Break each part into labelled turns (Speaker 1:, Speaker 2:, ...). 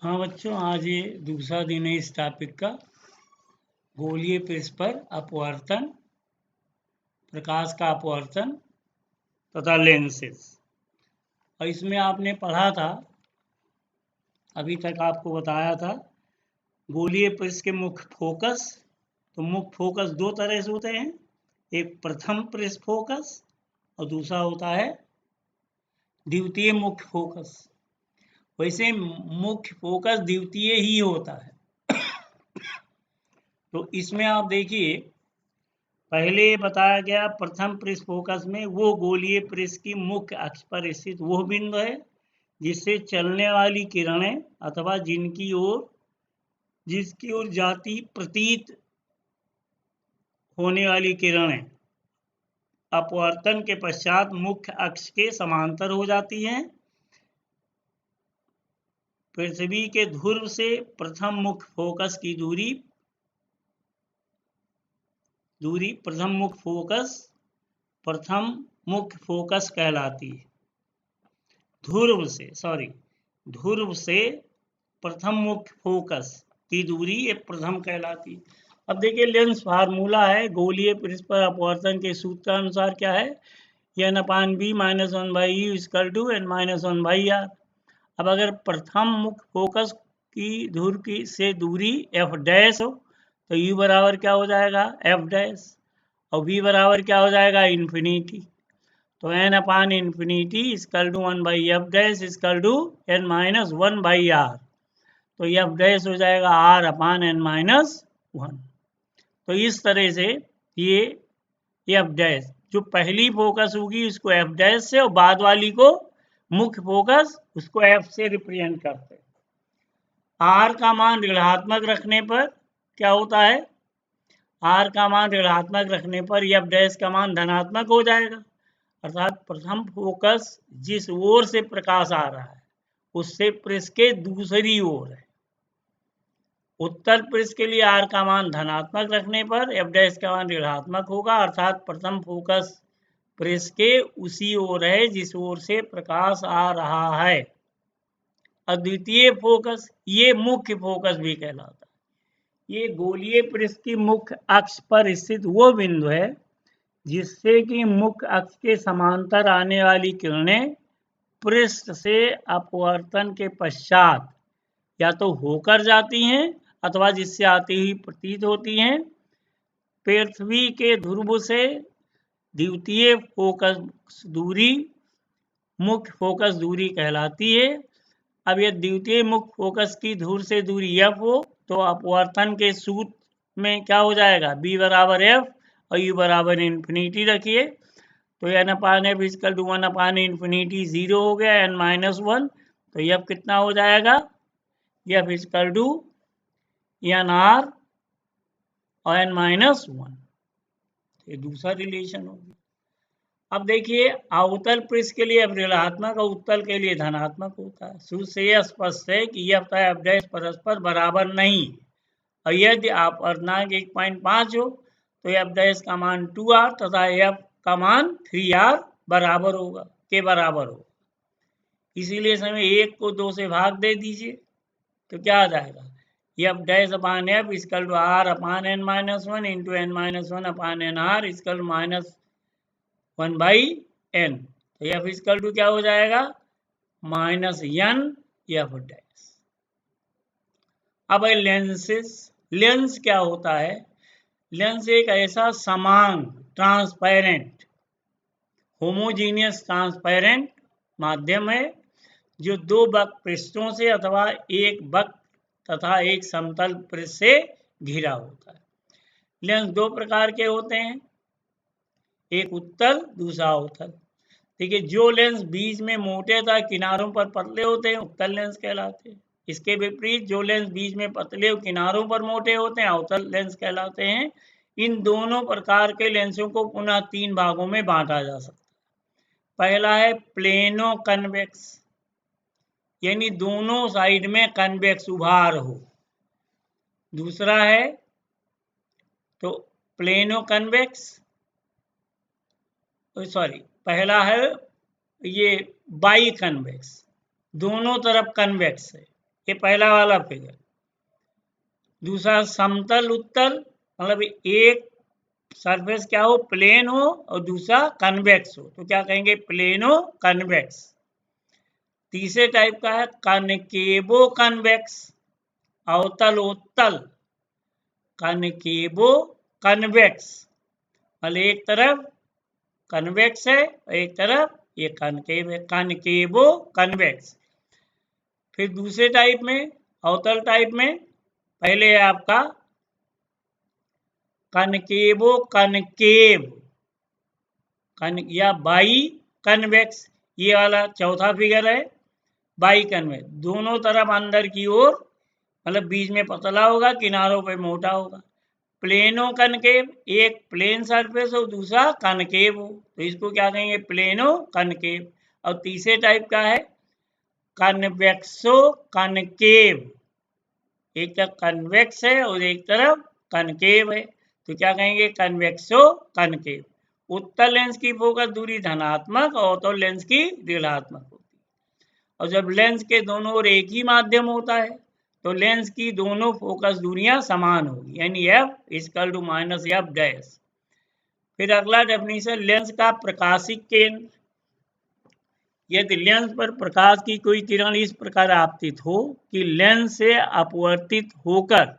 Speaker 1: हाँ बच्चों, आज ये दूसरा दिन है इस टॉपिक का। गोलीय पृष्ठ पर अपवर्तन, प्रकाश का अपवर्तन तथा लेंसेज। और इसमें आपने पढ़ा था, अभी तक आपको बताया था, गोलीय पृष्ठ के मुख्य फोकस। तो मुख्य फोकस दो तरह से होते हैं, एक प्रथम पृष्ठ फोकस और दूसरा होता है द्वितीय मुख्य फोकस। वैसे मुख्य फोकस द्वितीय ही होता है। तो इसमें आप देखिए, पहले बताया गया प्रथम पृष्ठ फोकस में वो गोलीय पृष्ठ की मुख्य अक्ष पर स्थित वो बिंदु है जिससे चलने वाली किरणें अथवा जिसकी ओर जाती प्रतीत होने वाली किरणें अपवर्तन के पश्चात मुख्य अक्ष के समांतर हो जाती हैं। पृथ्वी के ध्रुव से प्रथम मुख्य फोकस की दूरी प्रथम मुख्य फोकस कहलाती है। ध्रुव से प्रथम मुख्य फोकस की दूरी ये प्रथम कहलाती है। अब देखिए, लेंस फार्मूला है गोलीय पृष्ठ पर अपवर्तन के सूत्र के अनुसार क्या है, n/b - 1/u = n-1/r। अब अगर प्रथम मुख्य फोकस की ध्रुव की से दूरी f डैश हो तो u बराबर क्या हो जाएगा, f डैश, और v बराबर क्या हो जाएगा, इन्फिनिटी। तो n/∞ = 1/f डैश = n-1/r। तो f डैश हो जाएगा r/n-1। तो इस तरह से ये f डैश जो पहली फोकस होगी उसको f डैश से, और बाद वाली को मुख्य फोकस उसको f से रिप्रेजेंट करते हैं। r का मान ऋणात्मक रखने पर क्या होता है, r का मान ऋणात्मक रखने पर f डैश का मान धनात्मक हो जाएगा। अर्थात प्रथम फोकस जिस ओर से प्रकाश आ रहा है उससे पृष्ठ के दूसरी ओर है। उत्तर पृष्ठ के लिए r का मान धनात्मक रखने पर f डैश का मान ऋणात्मक होगा। अर्थात प्रथम फोकस पृष्ठ के उसी ओर है जिस ओर से प्रकाश आ रहा है। अद्वितीय फोकस ये मुख्य फोकस भी कहलाता है। ये गोलीय पृष्ठ की मुख्य अक्ष पर स्थित वो बिंदु है जिससे कि मुख्य अक्ष के समांतर आने वाली किरणें पृष्ठ से अपवर्तन के पश्चात या तो होकर जाती हैं अथवा जिससे आती हुई प्रतीत होती हैं। पृथ्वी के ध्रुव से द्वितीय फोकस दूरी मुख्य फोकस दूरी कहलाती है। अब यह द्वितीय मुख्य फोकस की ध्रुव से दूरी f हो तो अपवर्तन के सूत्र में क्या हो जाएगा, b बराबर f और u बराबर इन्फिनिटी रखिए। तो n/f = 1/∞ 0 हो गया, n-1। तो f कितना हो जाएगा, f = nr और n-1। ये दूसरा रिलेशन हो गया। अब देखिए, अवतल पृष्ठ के लिए f ऋणात्मक और उत्तल के लिए धनात्मक होता है। सूत्र से यह स्पष्ट है कि f तथा f डैश परस्पर बराबर नहीं, और यदि अपवर्तनांक 1.5 हो तो f डैश का मान 2r तथा f का मान 3r बराबर होगा। इसीलिए समय 1 को 2 से भाग दे दीजिए तो क्या आ जाएगा, f डैश अपान f = r/n-1 × n-1/nr = -1/n। तो f = क्या हो जाएगा, -n f डैश। अब है लेंस क्या होता है। लेंस एक ऐसा समान ट्रांसपेरेंट होमोजीनियस ट्रांसपेरेंट माध्यम है जो दो वक्र पृष्ठों से अथवा एक वक्र तथा एक समतल पृष्ठ से घिरा होता है। लेंस दो प्रकार के होते हैं, एक उत्तल दूसरा अवतल। देखिए, जो लेंस बीच में मोटे तथा किनारों पर पतले होते हैं उत्तल लेंस कहलाते हैं। इसके विपरीत जो लेंस बीच में पतले और किनारों पर मोटे होते हैं अवतल लेंस कहलाते हैं। इन दोनों प्रकार के लेंसों को पुनः 3 भागों में बांटा जा सकता है। पहला है प्लेनो कन्वेक्स, यानी दोनों साइड में कन्वेक्स उभार हो। दूसरा है तो प्लेनो कन्वेक्स, पहला है ये बाई कन्वेक्स, दोनों तरफ कन्वेक्स है। ये पहला वाला फिगर। दूसरा समतल उत्तल, मतलब एक सरफेस क्या हो, प्लेन हो, और दूसरा कन्वेक्स हो, तो क्या कहेंगे, प्लेनो कन्वेक्स। तीसरे टाइप का है कनकेवो कन्वेक्स, अवतलोत्तल। कनकेवो कन्वेक्स, मतलब एक तरफ कन्वेक्स है और एक तरफ ये कनकेव है, कनकेवो कन्वेक्स। फिर दूसरे टाइप में, अवतल टाइप में, पहले है आपका कनकेवो कनकेव या बाई कन्वेक्स, ये वाला चौथा फिगर है। बाई कन्वेक्स, दोनों तरफ अंदर की ओर, मतलब बीच में पतला होगा, किनारों पे मोटा होगा। प्लेनो कनकेव, एक प्लेन सरफेस हो, दूसरा कनकेव हो, तो इसको क्या कहेंगे, प्लेनो कनकेव। और तीसरे टाइप का है कन्वेक्सो कनकेव, एक तरफ कन्वेक्स है और एक तरफ कनकेव है, तो क्या कहेंगे, कन्वेक्सो कनकेव। उत्तल लेंस की फोकस दूरी धनात्मक और अवतल लेंस की ऋणात्मक होती है। और जब लेंस के दोनों ओर एक ही माध्यम होता है तो लेंस की दोनों फोकस दूरियां समान होगी, यानी f equal to minus f dash. फिर अगला डेफिनेशन, लेंस का प्रकाशिक केंद्र। यदि लेंस पर प्रकाश की कोई किरण इस प्रकार आपतित हो कि लेंस से अपवर्तित होकर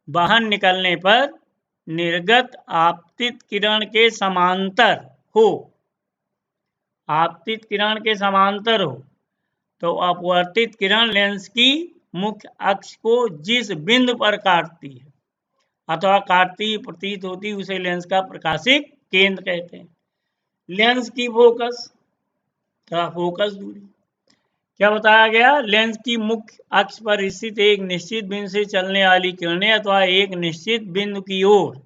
Speaker 1: बाहर निकलने पर निर्गत आपतित किरण के समांतर हो, आपतित किरण के समांतर हो, तो अपवर्तित किरण लेंस की मुख्य अक्ष को जिस बिंदु पर काटती है अथवा काटती प्रतीत होती उसे लेंस का प्रकाशिक केंद्र कहते हैं। लेंस की फोकस तथा फोकस दूरी, क्या बताया गया, लेंस की मुख्य अक्ष पर स्थित एक निश्चित बिंदु से चलने वाली किरणें अथवा एक निश्चित बिंदु की ओर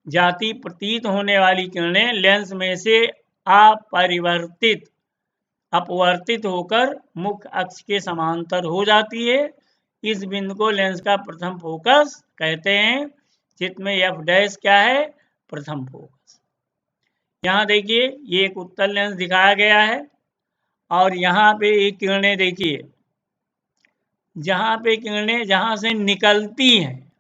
Speaker 1: जाती प्रतीत होने वाली किरणें लेंस में से अपवर्तित होकर मुख्य अक्ष के समांतर हो जाती है। इस बिंदु को लेंस का प्रथम फोकस कहते हैं, जिसमें एफ डैश क्या है, प्रथम फोकस। यहाँ देखिए ये एक उत्तल लेंस दिखाया गया है और यहाँ पे एक किरणें देखिए, जहाँ पे किरणें जहाँ से निकलती हैं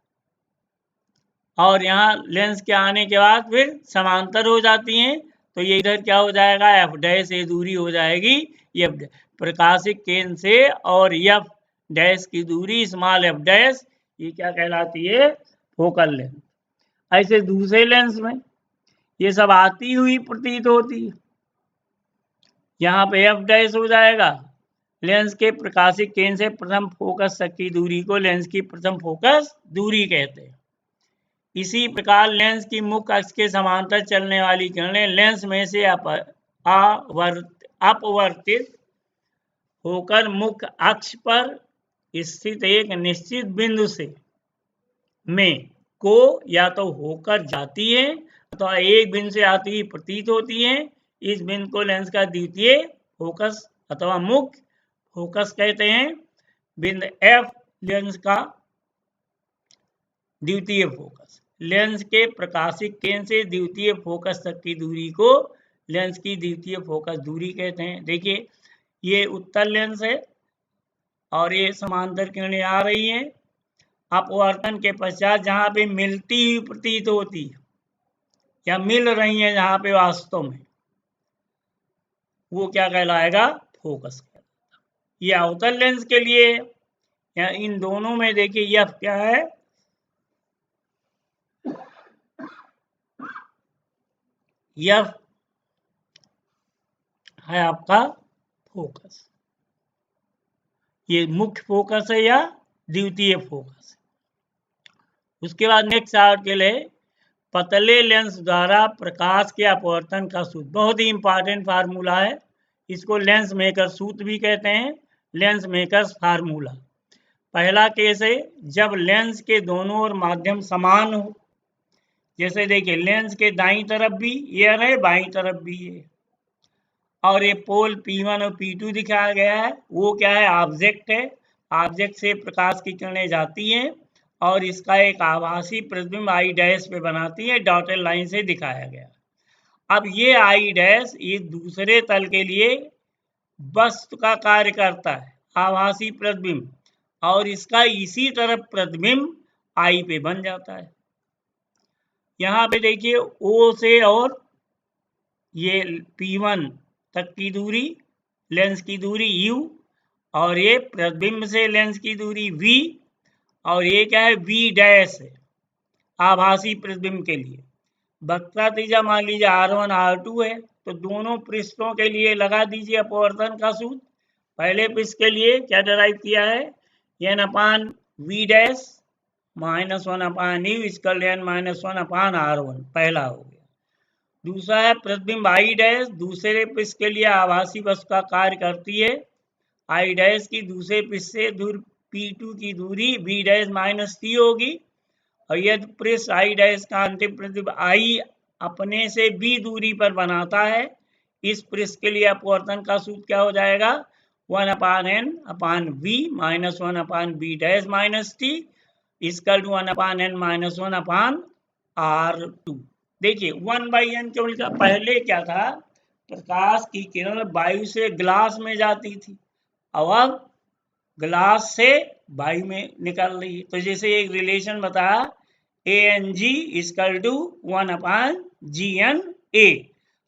Speaker 1: और यहाँ लेंस के आने के बाद फिर समांतर हो जाती हैं, तो ये इधर क्या हो जाएगा, एफ डैश, ये दूरी हो जाएगी एफ प्रकाशिक केंद्र से और एफ डैश की दूरी स्मॉल एफ डैश, ये क्या कहलाती है, फोकल लेंथ। ऐसे दूसरे लेंस में ये सब आती हुई प्रतीत होती है, यहाँ पे एफ डैश हो जाएगा। लेंस के प्रकाशिक केंद्र से प्रथम फोकस तक की दूरी को लेंस की प्रथम फोकस दूरी कहते हैं। इसी प्रकार लेंस की मुख्य अक्ष के समांतर चलने वाली किरणें लेंस में से अपवर्तित होकर मुख्य अक्ष पर स्थित एक निश्चित बिंदु से में को या तो होकर जाती है अथवा एक बिंदु से आती हुई प्रतीत होती है। इस बिंदु को लेंस का द्वितीय फोकस अथवा मुख्य फोकस कहते हैं। बिंदु एफ लेंस का द्वितीय फोकस। लेंस के प्रकाशिक केंद्र से द्वितीय फोकस तक की दूरी को लेंस की द्वितीय फोकस दूरी कहते हैं। देखिए ये उत्तल लेंस है और ये समांतर किरणें आ रही हैं, अपवर्तन के पश्चात जहां पे मिलती हुई प्रतीत होती है या मिल रही हैं जहां पे वास्तव में, वो क्या कहलाएगा, फोकस। ये अवतल लेंस के लिए या इन दोनों में देखिए यह क्या है, यह है आपका फोकस, ये मुख्य फोकस है या द्वितीय फोकस। उसके बाद नेक्स्ट आर्टिकल है पतले लेंस द्वारा प्रकाश के अपवर्तन का सूत्र। बहुत ही इंपॉर्टेंट फार्मूला है, इसको लेंस मेकर सूत्र भी कहते हैं, लेंस मेकर्स फार्मूला। पहला केस है जब लेंस के दोनों ओर माध्यम समान हो, जैसे देखिए लेंस के दाईं तरफ भी एयर है, बाईं तरफ भी है, और ये पोल P1 और P2 दिखाया गया है, वो क्या है, ऑब्जेक्ट है। ऑब्जेक्ट से प्रकाश की किरणें जाती हैं और इसका एक आभासी प्रतिबिंब आई डैश पे बनाती है, डॉटेड लाइन से दिखाया गया। अब ये आई डैश एक दूसरे तल के लिए वस्तु का कार्य करता है, आभासी प्रतिबिंब, और इसका इसी तरफ प्रतिबिंब आई पे बन जाता है। यहाँ पे देखिए ओ से और ये P1 तक की दूरी, लेंस की दूरी U, और ये प्रतिबिंब से लेंस की दूरी V, और ये क्या है V डैश है आभासी प्रतिबिंब के लिए। वक्रता त्रिज्या मान लीजिए R1 R2 है, तो दोनों पृष्ठों के लिए लगा दीजिए अपवर्तन का सूत्र। पहले पृष्ठ के लिए क्या डराइव किया है, n upon V dash minus 1 upon U equal n minus 1 upon R1, पहला हो गया। दूसरा है प्रतिबिंब I डैश दूसरे पृष्ठ के लिए आभासी वस्तु का कार्य करती है। I डैश की दूसरे पृष्ठ से दूर P2 की दूरी V डैश माइनस T होगी, और यदि पृष्ठ I डैश का अंतिम प्रतिबिंब I अपने से B दूरी पर बनाता है, इस पृष्ठ के लिए अपवर्तन का सूत्र क्या हो जाएगा, 1 upon n upon V minus 1 upon B dash minus T equal to 1 upon n minus 1 upon R2। देखिए 1/n केवल का पहले क्या था, प्रकाश की किरण वायु से ग्लास में जाती थी, अब ग्लास से वायु में निकल रही है। तो जैसे एक रिलेशन बताया ANG equal to 1 upon GNA,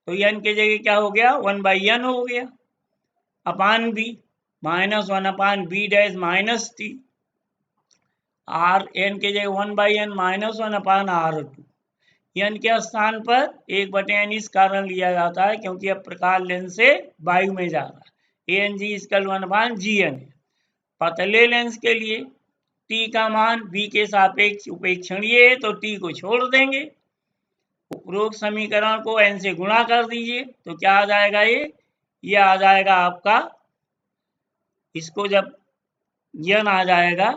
Speaker 1: तो n के जगह क्या हो गया 1/n हो गया, अपान B minus 1 upon B dash minus T, R n के जगह 1/n minus 1 upon R2। n के स्थान पर 1/n इस कारण लिया जाता है क्योंकि अब प्रकाश लेंस से वायु में जा रहा है। ANG इक्वल 1 अपान GN। पतले लेंस के लिए t का मान v के सापेक्ष उपेक्षणीय है, तो t को छोड़ देंगे। उपरोक्त समीकरण को n से गुणा कर दीजिए, तो क्या आ जाएगा, ये आ जाएगा आपका, इसको जब n आ जाएगा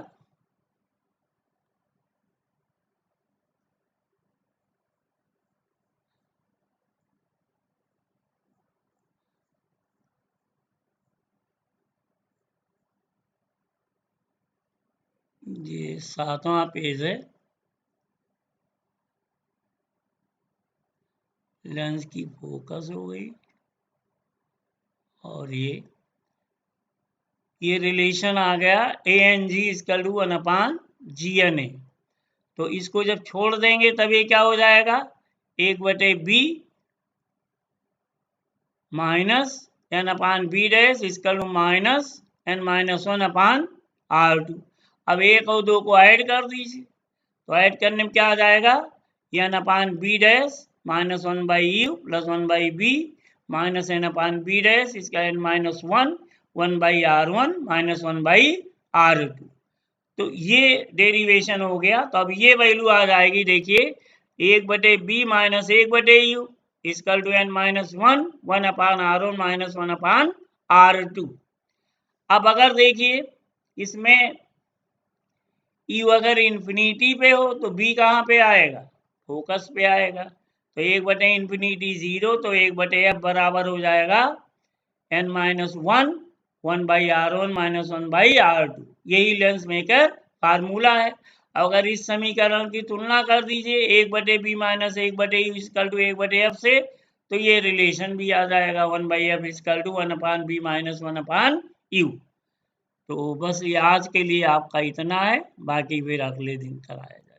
Speaker 1: ये 7वां पेज है, लेंस की फोकस हो गई, और ये रिलेशन आ गया ANG equal to 1 upon GNA। तो इसको जब छोड़ देंगे तब ये क्या हो जाएगा, 1/B minus n upon B dash equal to minus n minus 1 upon R2। अब 1 और 2 को ऐड कर दीजिए, तो ऐड करने में क्या आ जाएगा, n upon B dash minus 1/U plus 1/B minus n upon B dash इसका n minus 1/R1 minus 1/R2। तो ये डेरिवेशन हो गया। तो अब ये वैल्यू आ जाएगी, देखिए 1/B minus 1/U equal to n minus 1 upon R1 minus 1 upon R2। अब अगर देखिए इसमें U अगर इन्फिनिटी पे हो तो B कहाँ पे आएगा, फोकस पे आएगा। तो 1/इंफिनिटी 0, तो 1/f बराबर हो जाएगा n minus 1/R1 minus 1/R2। यही लेंस मेकर फार्मूला है। अगर इस समीकरण की तुलना कर दीजिए 1/B minus 1/U equal to 1/f से, तो ये रिलेशन भी आ जाएगा 1/f equal to 1 upon B minus 1 upon U। तो बस ये आज के लिए आपका इतना है, बाकी फिर अगले दिन कराया।